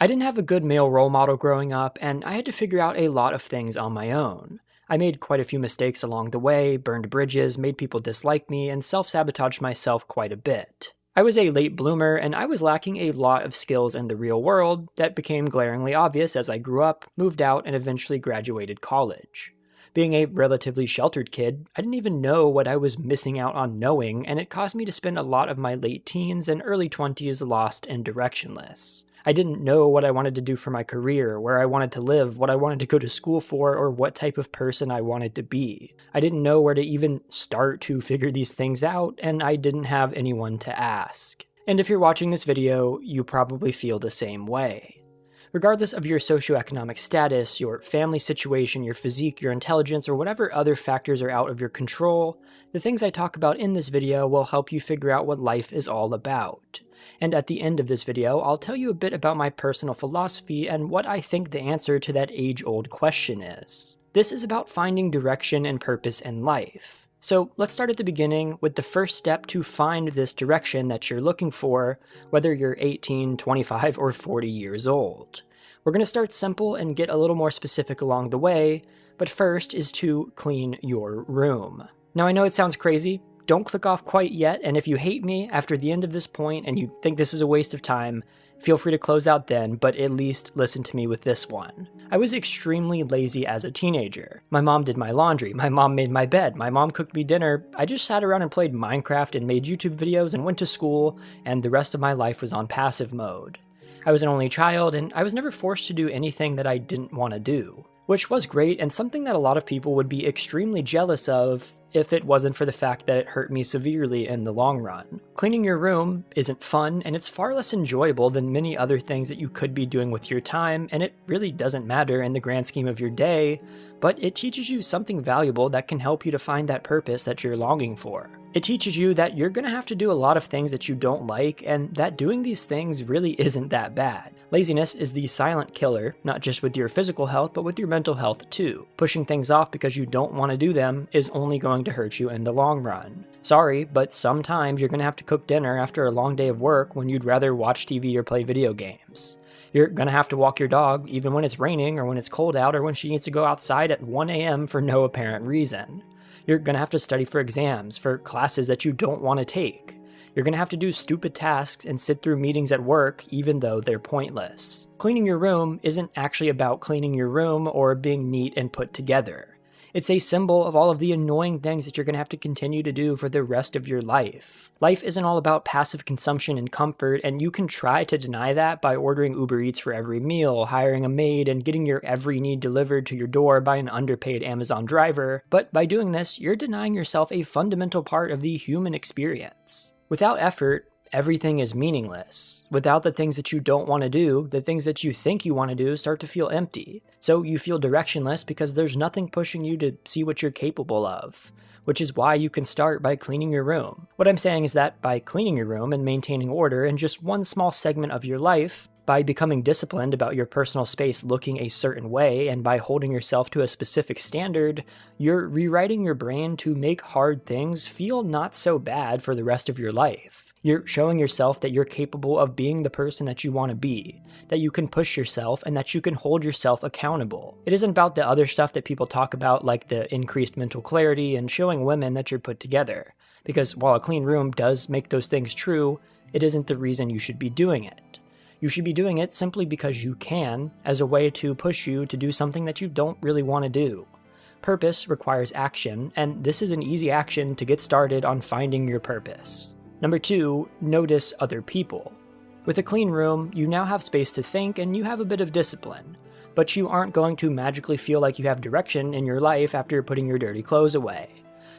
I didn't have a good male role model growing up, and I had to figure out a lot of things on my own. I made quite a few mistakes along the way, burned bridges, made people dislike me, and self-sabotaged myself quite a bit. I was a late bloomer, and I was lacking a lot of skills in the real world that became glaringly obvious as I grew up, moved out, and eventually graduated college. Being a relatively sheltered kid, I didn't even know what I was missing out on knowing, and it caused me to spend a lot of my late teens and early 20s lost and directionless. I didn't know what I wanted to do for my career, where I wanted to live, what I wanted to go to school for, or what type of person I wanted to be. I didn't know where to even start to figure these things out, and I didn't have anyone to ask. And if you're watching this video, you probably feel the same way. Regardless of your socioeconomic status, your family situation, your physique, your intelligence, or whatever other factors are out of your control, the things I talk about in this video will help you figure out what life is all about. And at the end of this video, I'll tell you a bit about my personal philosophy and what I think the answer to that age-old question is. This is about finding direction and purpose in life. So let's start at the beginning with the first step to find this direction that you're looking for, whether you're 18, 25, or 40 years old. We're going to start simple and get a little more specific along the way, but first is to clean your room. Now I know it sounds crazy. Don't click off quite yet, and if you hate me after the end of this point and you think this is a waste of time, feel free to close out then, but at least listen to me with this one. I was extremely lazy as a teenager. My mom did my laundry, my mom made my bed, my mom cooked me dinner, I just sat around and played Minecraft and made YouTube videos and went to school, and the rest of my life was on passive mode. I was an only child, and I was never forced to do anything that I didn't want to do. Which was great and something that a lot of people would be extremely jealous of if it wasn't for the fact that it hurt me severely in the long run. Cleaning your room isn't fun, and it's far less enjoyable than many other things that you could be doing with your time, and it really doesn't matter in the grand scheme of your day, but it teaches you something valuable that can help you to find that purpose that you're longing for. It teaches you that you're going to have to do a lot of things that you don't like, and that doing these things really isn't that bad. Laziness is the silent killer, not just with your physical health, but with your mental health too. Pushing things off because you don't want to do them is only going to hurt you in the long run. Sorry, but sometimes you're going to have to cook dinner after a long day of work when you'd rather watch TV or play video games. You're going to have to walk your dog even when it's raining or when it's cold out or when she needs to go outside at 1 a.m. for no apparent reason. You're going to have to study for exams, for classes that you don't want to take. You're going to have to do stupid tasks and sit through meetings at work even though they're pointless. Cleaning your room isn't actually about cleaning your room or being neat and put together. It's a symbol of all of the annoying things that you're going to have to continue to do for the rest of your life. Life isn't all about passive consumption and comfort, and you can try to deny that by ordering Uber Eats for every meal, hiring a maid, and getting your every need delivered to your door by an underpaid Amazon driver, but by doing this, you're denying yourself a fundamental part of the human experience. Without effort, everything is meaningless. Without the things that you don't want to do, the things that you think you want to do start to feel empty. So you feel directionless because there's nothing pushing you to see what you're capable of, which is why you can start by cleaning your room. What I'm saying is that by cleaning your room and maintaining order in just one small segment of your life, by becoming disciplined about your personal space looking a certain way, and by holding yourself to a specific standard, you're rewriting your brain to make hard things feel not so bad for the rest of your life. You're showing yourself that you're capable of being the person that you want to be, that you can push yourself, and that you can hold yourself accountable. It isn't about the other stuff that people talk about, like the increased mental clarity and showing women that you're put together. Because while a clean room does make those things true, it isn't the reason you should be doing it. You should be doing it simply because you can, as a way to push you to do something that you don't really want to do. Purpose requires action, and this is an easy action to get started on finding your purpose. Number 2, notice other people. With a clean room, you now have space to think and you have a bit of discipline, but you aren't going to magically feel like you have direction in your life after putting your dirty clothes away.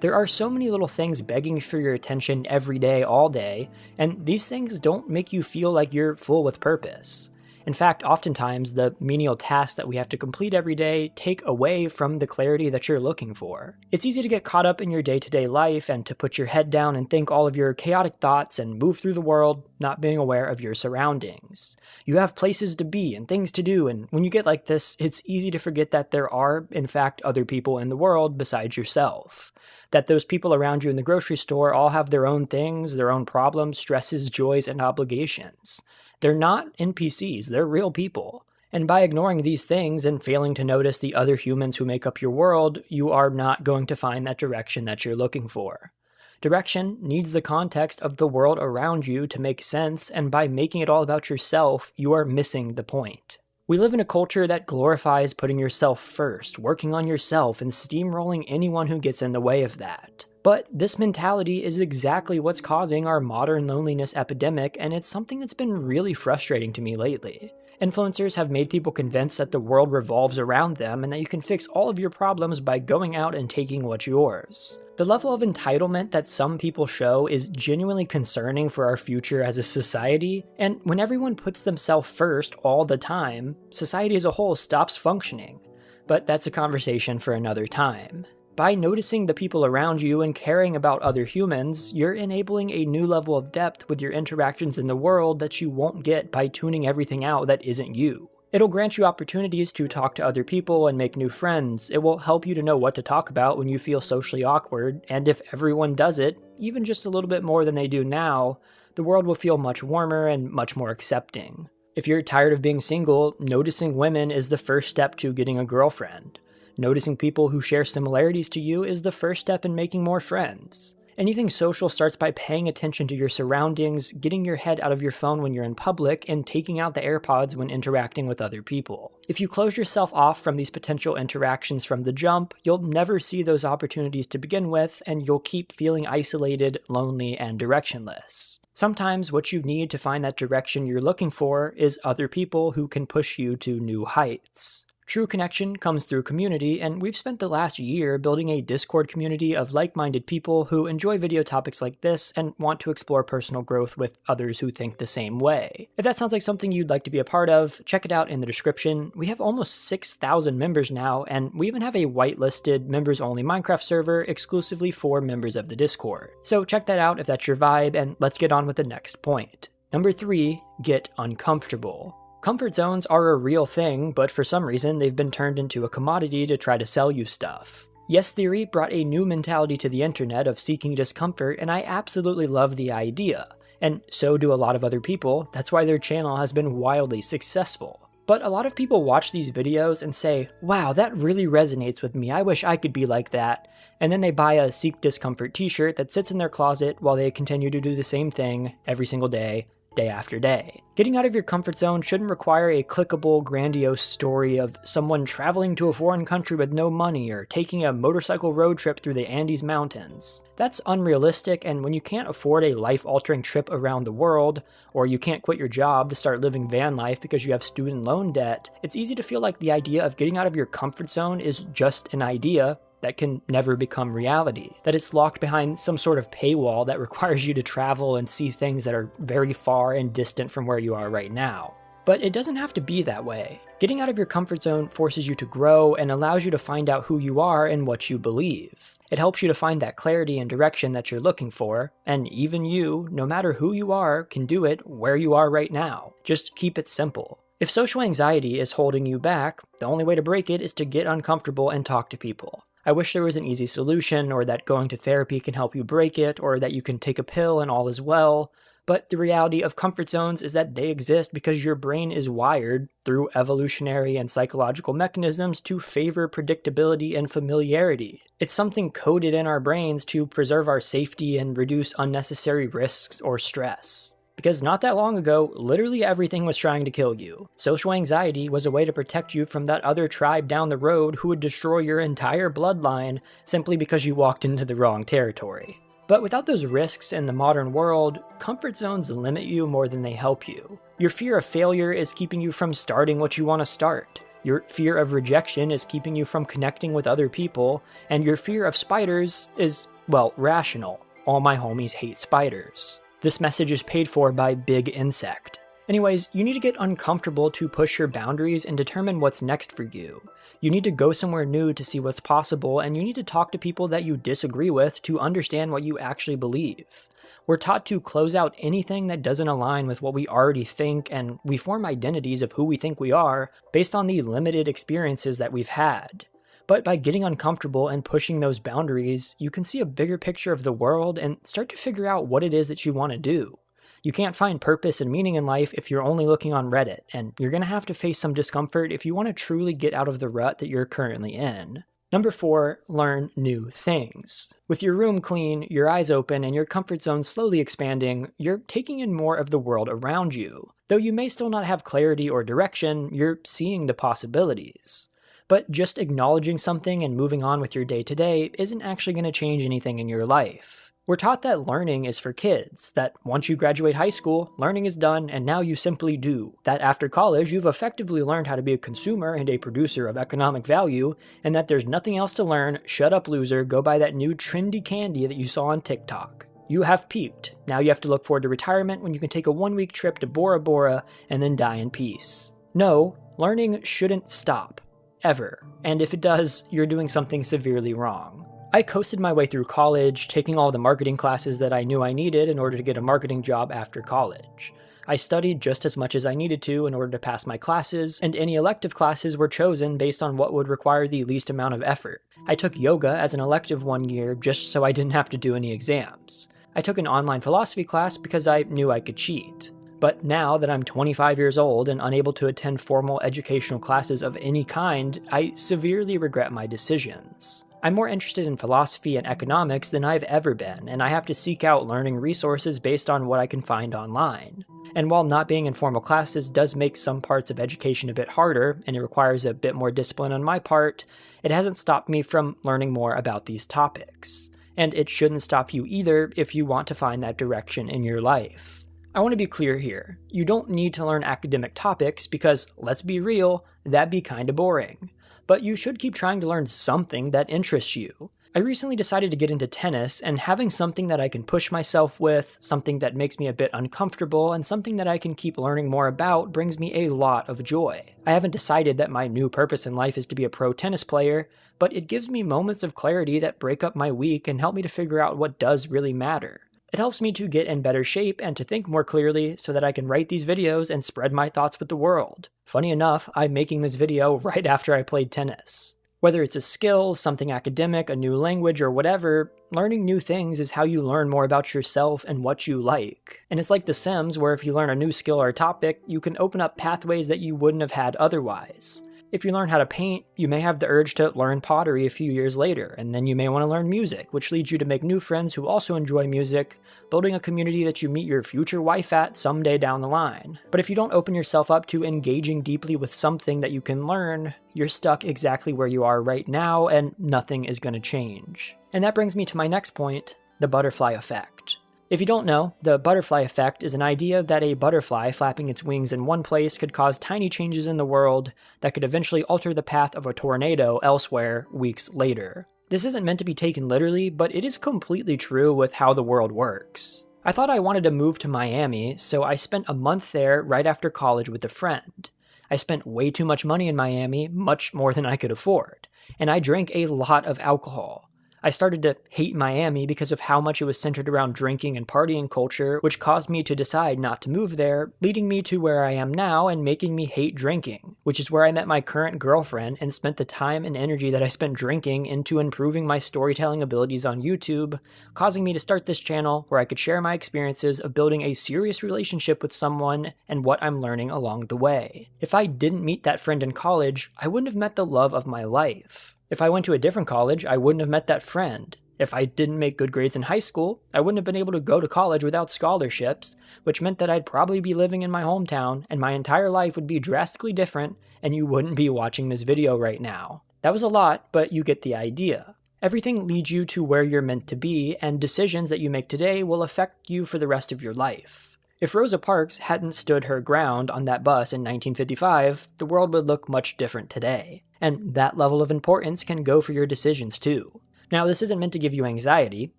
There are so many little things begging for your attention every day, all day, and these things don't make you feel like you're full with purpose. In fact, oftentimes, the menial tasks that we have to complete every day take away from the clarity that you're looking for. It's easy to get caught up in your day-to-day life and to put your head down and think all of your chaotic thoughts and move through the world, not being aware of your surroundings. You have places to be and things to do, and when you get like this, it's easy to forget that there are, in fact, other people in the world besides yourself. That those people around you in the grocery store all have their own things, their own problems, stresses, joys, and obligations. They're not NPCs, they're real people. And by ignoring these things and failing to notice the other humans who make up your world, you are not going to find that direction that you're looking for. Direction needs the context of the world around you to make sense, and by making it all about yourself, you are missing the point. We live in a culture that glorifies putting yourself first, working on yourself, and steamrolling anyone who gets in the way of that. But this mentality is exactly what's causing our modern loneliness epidemic, and it's something that's been really frustrating to me lately. Influencers have made people convinced that the world revolves around them and that you can fix all of your problems by going out and taking what's yours. The level of entitlement that some people show is genuinely concerning for our future as a society, and when everyone puts themselves first all the time, society as a whole stops functioning. But that's a conversation for another time. By noticing the people around you and caring about other humans, you're enabling a new level of depth with your interactions in the world that you won't get by tuning everything out that isn't you. It'll grant you opportunities to talk to other people and make new friends. It will help you to know what to talk about when you feel socially awkward, and if everyone does it, even just a little bit more than they do now, the world will feel much warmer and much more accepting. If you're tired of being single, noticing women is the first step to getting a girlfriend. Noticing people who share similarities to you is the first step in making more friends. Anything social starts by paying attention to your surroundings, getting your head out of your phone when you're in public, and taking out the AirPods when interacting with other people. If you close yourself off from these potential interactions from the jump, you'll never see those opportunities to begin with, and you'll keep feeling isolated, lonely, and directionless. Sometimes what you need to find that direction you're looking for is other people who can push you to new heights. True connection comes through community, and we've spent the last year building a Discord community of like-minded people who enjoy video topics like this and want to explore personal growth with others who think the same way. If that sounds like something you'd like to be a part of, check it out in the description. We have almost 6,000 members now, and we even have a whitelisted members-only Minecraft server exclusively for members of the Discord. So check that out if that's your vibe, and let's get on with the next point. Number 3, get uncomfortable. Comfort zones are a real thing, but for some reason they've been turned into a commodity to try to sell you stuff. Yes Theory brought a new mentality to the internet of seeking discomfort, and I absolutely love the idea. And so do a lot of other people. That's why their channel has been wildly successful. But a lot of people watch these videos and say, wow, that really resonates with me, I wish I could be like that. And then they buy a Seek Discomfort t-shirt that sits in their closet while they continue to do the same thing every single day, day after day. Getting out of your comfort zone shouldn't require a clickable, grandiose story of someone traveling to a foreign country with no money or taking a motorcycle road trip through the Andes Mountains. That's unrealistic, and when you can't afford a life-altering trip around the world, or you can't quit your job to start living van life because you have student loan debt, it's easy to feel like the idea of getting out of your comfort zone is just an idea that can never become reality, that it's locked behind some sort of paywall that requires you to travel and see things that are very far and distant from where you are right now. But it doesn't have to be that way. Getting out of your comfort zone forces you to grow and allows you to find out who you are and what you believe. It helps you to find that clarity and direction that you're looking for, and even you, no matter who you are, can do it where you are right now. Just keep it simple. If social anxiety is holding you back, the only way to break it is to get uncomfortable and talk to people. I wish there was an easy solution, or that going to therapy can help you break it, or that you can take a pill and all is well, but the reality of comfort zones is that they exist because your brain is wired, through evolutionary and psychological mechanisms, to favor predictability and familiarity. It's something coded in our brains to preserve our safety and reduce unnecessary risks or stress. Because not that long ago, literally everything was trying to kill you. Social anxiety was a way to protect you from that other tribe down the road who would destroy your entire bloodline simply because you walked into the wrong territory. But without those risks in the modern world, comfort zones limit you more than they help you. Your fear of failure is keeping you from starting what you want to start. Your fear of rejection is keeping you from connecting with other people, and your fear of spiders is, well, rational. All my homies hate spiders. This message is paid for by Big Insect. Anyways, you need to get uncomfortable to push your boundaries and determine what's next for you. You need to go somewhere new to see what's possible, and you need to talk to people that you disagree with to understand what you actually believe. We're taught to close out anything that doesn't align with what we already think, and we form identities of who we think we are based on the limited experiences that we've had. But by getting uncomfortable and pushing those boundaries, you can see a bigger picture of the world and start to figure out what it is that you want to do. You can't find purpose and meaning in life if you're only looking on Reddit, and you're going to have to face some discomfort if you want to truly get out of the rut that you're currently in. Number 4, learn new things. With your room clean, your eyes open, and your comfort zone slowly expanding, you're taking in more of the world around you. Though you may still not have clarity or direction, you're seeing the possibilities. But just acknowledging something and moving on with your day-to-day isn't actually going to change anything in your life. We're taught that learning is for kids, that once you graduate high school, learning is done and now you simply do. That after college, you've effectively learned how to be a consumer and a producer of economic value, and that there's nothing else to learn, shut up loser, go buy that new trendy candy that you saw on TikTok. You have peaked. Now you have to look forward to retirement when you can take a 1-week trip to Bora Bora and then die in peace. No, learning shouldn't stop. Ever. And if it does, you're doing something severely wrong. I coasted my way through college, taking all the marketing classes that I knew I needed in order to get a marketing job after college. I studied just as much as I needed to in order to pass my classes, and any elective classes were chosen based on what would require the least amount of effort. I took yoga as an elective one year just so I didn't have to do any exams. I took an online philosophy class because I knew I could cheat. But now that I'm 25 years old and unable to attend formal educational classes of any kind, I severely regret my decisions. I'm more interested in philosophy and economics than I've ever been, and I have to seek out learning resources based on what I can find online. And while not being in formal classes does make some parts of education a bit harder, and it requires a bit more discipline on my part, it hasn't stopped me from learning more about these topics. And it shouldn't stop you either if you want to find that direction in your life. I want to be clear here. You don't need to learn academic topics because, let's be real, that'd be kinda boring. But you should keep trying to learn something that interests you. I recently decided to get into tennis, and having something that I can push myself with, something that makes me a bit uncomfortable, and something that I can keep learning more about brings me a lot of joy. I haven't decided that my new purpose in life is to be a pro tennis player, but it gives me moments of clarity that break up my week and help me to figure out what does really matter. It helps me to get in better shape and to think more clearly so that I can write these videos and spread my thoughts with the world. Funny enough, I'm making this video right after I played tennis. Whether it's a skill, something academic, a new language, or whatever, learning new things is how you learn more about yourself and what you like. And it's like The Sims, where if you learn a new skill or topic, you can open up pathways that you wouldn't have had otherwise. If you learn how to paint, you may have the urge to learn pottery a few years later, and then you may want to learn music, which leads you to make new friends who also enjoy music, building a community that you meet your future wife at someday down the line. But if you don't open yourself up to engaging deeply with something that you can learn, you're stuck exactly where you are right now, and nothing is going to change. And that brings me to my next point, the butterfly effect. If you don't know, the butterfly effect is an idea that a butterfly flapping its wings in one place could cause tiny changes in the world that could eventually alter the path of a tornado elsewhere weeks later. This isn't meant to be taken literally, but it is completely true with how the world works. I thought I wanted to move to Miami, so I spent a month there right after college with a friend. I spent way too much money in Miami, much more than I could afford, and I drank a lot of alcohol. I started to hate Miami because of how much it was centered around drinking and partying culture, which caused me to decide not to move there, leading me to where I am now and making me hate drinking, which is where I met my current girlfriend and spent the time and energy that I spent drinking into improving my storytelling abilities on YouTube, causing me to start this channel where I could share my experiences of building a serious relationship with someone and what I'm learning along the way. If I didn't meet that friend in college, I wouldn't have met the love of my life. If I went to a different college, I wouldn't have met that friend. If I didn't make good grades in high school, I wouldn't have been able to go to college without scholarships, which meant that I'd probably be living in my hometown and my entire life would be drastically different and you wouldn't be watching this video right now. That was a lot, but you get the idea. Everything leads you to where you're meant to be, and decisions that you make today will affect you for the rest of your life. If Rosa Parks hadn't stood her ground on that bus in 1955, the world would look much different today. And that level of importance can go for your decisions too. Now, this isn't meant to give you anxiety.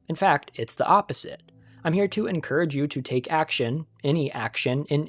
In fact, it's the opposite. I'm here to encourage you to take action, in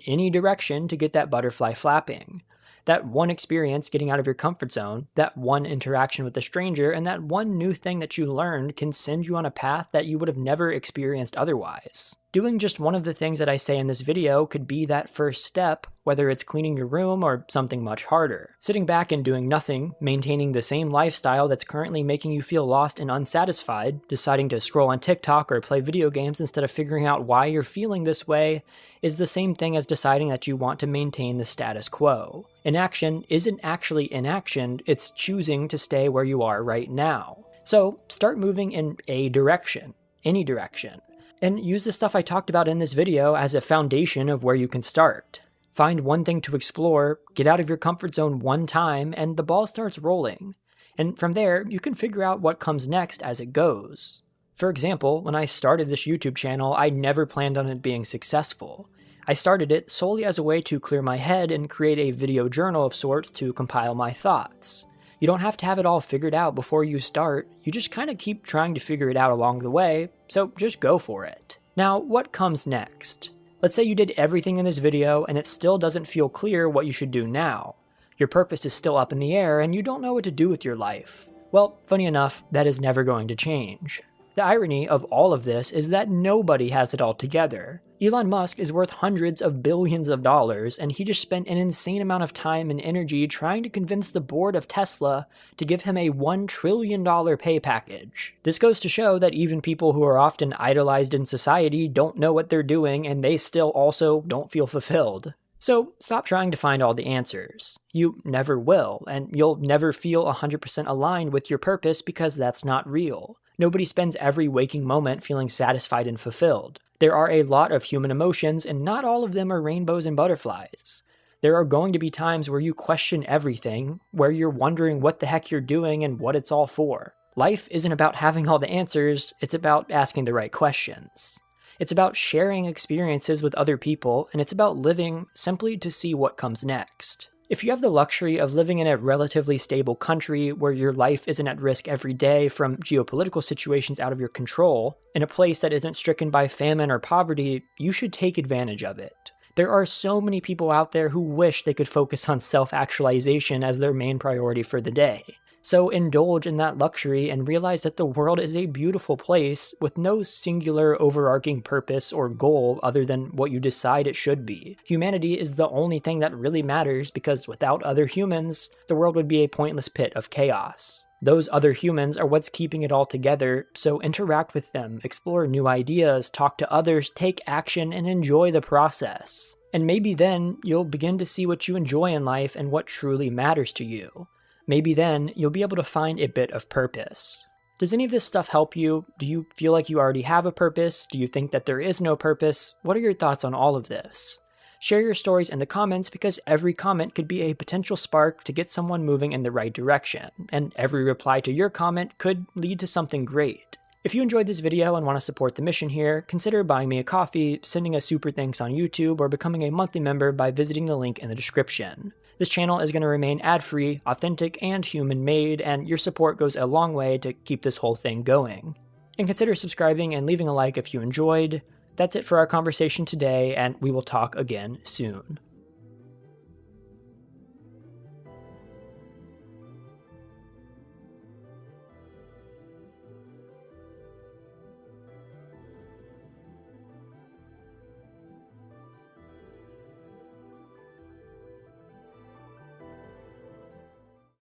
any direction to get that butterfly flapping. That one experience getting out of your comfort zone, that one interaction with a stranger, and that one new thing that you learned can send you on a path that you would have never experienced otherwise. Doing just one of the things that I say in this video could be that first step, whether it's cleaning your room or something much harder. Sitting back and doing nothing, maintaining the same lifestyle that's currently making you feel lost and unsatisfied, deciding to scroll on TikTok or play video games instead of figuring out why you're feeling this way, is the same thing as deciding that you want to maintain the status quo. Inaction isn't actually inaction, it's choosing to stay where you are right now. So start moving in a direction, any direction. And use the stuff I talked about in this video as a foundation of where you can start. Find one thing to explore, get out of your comfort zone one time, and the ball starts rolling. And from there, you can figure out what comes next as it goes. For example, when I started this YouTube channel, I never planned on it being successful. I started it solely as a way to clear my head and create a video journal of sorts to compile my thoughts. You don't have to have it all figured out before you start, you just kind of keep trying to figure it out along the way, so just go for it. Now, what comes next? Let's say you did everything in this video and it still doesn't feel clear what you should do now. Your purpose is still up in the air and you don't know what to do with your life. Well, funny enough, that is never going to change. The irony of all of this is that nobody has it all together. Elon Musk is worth hundreds of billions of dollars, and he just spent an insane amount of time and energy trying to convince the board of Tesla to give him a $1 trillion pay package. This goes to show that even people who are often idolized in society don't know what they're doing, and they still also don't feel fulfilled. So stop trying to find all the answers. You never will, and you'll never feel 100% aligned with your purpose because that's not real. Nobody spends every waking moment feeling satisfied and fulfilled. There are a lot of human emotions, and not all of them are rainbows and butterflies. There are going to be times where you question everything, where you're wondering what the heck you're doing and what it's all for. Life isn't about having all the answers, it's about asking the right questions. It's about sharing experiences with other people, and it's about living simply to see what comes next. If you have the luxury of living in a relatively stable country where your life isn't at risk every day from geopolitical situations out of your control, in a place that isn't stricken by famine or poverty, you should take advantage of it. There are so many people out there who wish they could focus on self-actualization as their main priority for the day. So indulge in that luxury and realize that the world is a beautiful place with no singular overarching purpose or goal other than what you decide it should be. Humanity is the only thing that really matters because without other humans, the world would be a pointless pit of chaos. Those other humans are what's keeping it all together, so interact with them, explore new ideas, talk to others, take action, and enjoy the process. And maybe then you'll begin to see what you enjoy in life and what truly matters to you. Maybe then you'll be able to find a bit of purpose. Does any of this stuff help you? Do you feel like you already have a purpose? Do you think that there is no purpose? What are your thoughts on all of this? Share your stories in the comments because every comment could be a potential spark to get someone moving in the right direction, and every reply to your comment could lead to something great. If you enjoyed this video and want to support the mission here, consider buying me a coffee, sending a super thanks on YouTube, or becoming a monthly member by visiting the link in the description. This channel is going to remain ad-free, authentic, and human-made, and your support goes a long way to keep this whole thing going. And consider subscribing and leaving a like if you enjoyed. That's it for our conversation today, and we will talk again soon.